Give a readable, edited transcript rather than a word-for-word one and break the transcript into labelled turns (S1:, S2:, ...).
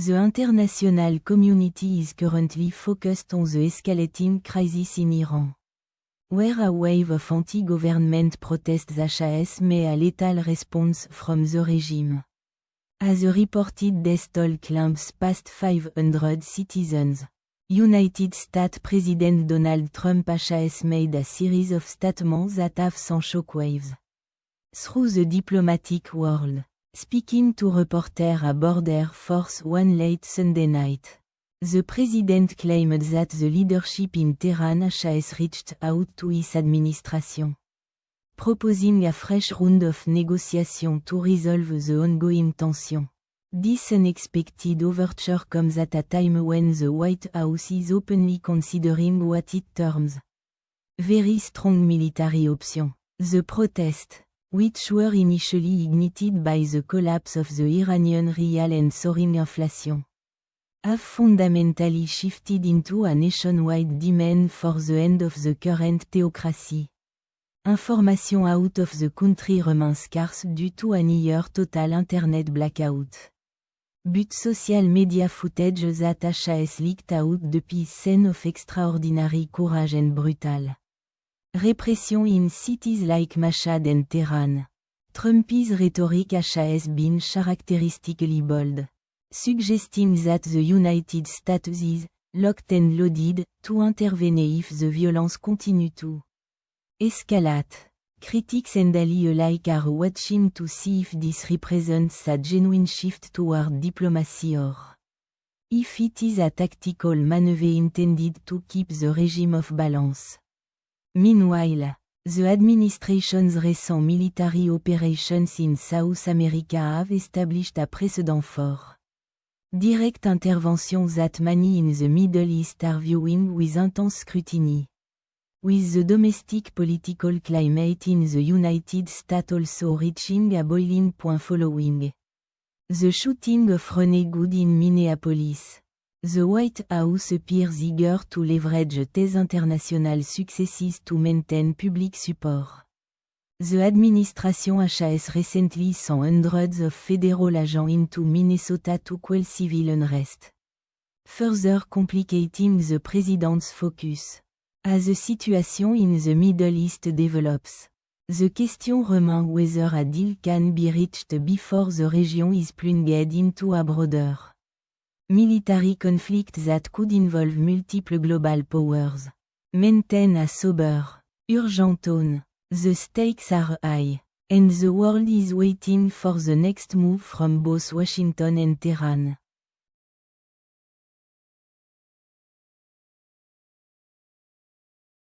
S1: The international community is currently focused on the escalating crisis in Iran, where a wave of anti-government protests has made a lethal response from the regime. As a reported death toll climbs past 500 citizens, United States President Donald Trump has made a series of statements that have sent shockwaves through the diplomatic world. Speaking to reporters at Border Force One late Sunday night, the president claimed that the leadership in Tehran has reached out to his administration, proposing a fresh round of negotiations to resolve the ongoing tension. This unexpected overture comes at a time when the White House is openly considering what it terms very strong military option. The protest, which were initially ignited by the collapse of the Iranian rial and soaring inflation, have fundamentally shifted into a nationwide demand for the end of the current theocracy. Information out of the country remains scarce due to a near total internet blackout. But social media footage that has leaked out depuis scene of extraordinary courage and brutal repression in cities like Mashhad and Tehran. Trump's rhetoric has been characteristically bold, suggesting that the United States is locked and loaded to intervene if the violence continues to escalate. Critics and allies alike are watching to see if this represents a genuine shift toward diplomacy or if it is a tactical maneuver intended to keep the regime off balance. Meanwhile, the administration's recent military operations in South America have established a precedent for direct intervention that many in the Middle East are viewing with intense scrutiny. With the domestic political climate in the United States also reaching a boiling point following the shooting of Rene Good in Minneapolis, the White House appears eager to leverage these international successes to maintain public support. The administration has recently sent hundreds of federal agents into Minnesota to quell civil unrest, further complicating the president's focus. As the situation in the Middle East develops, the question remains whether a deal can be reached before the region is plunged into a broader military conflict that could involve multiple global powers. Maintain a sober, urgent tone. The stakes are high, and the world is waiting for the next move from both Washington and Tehran.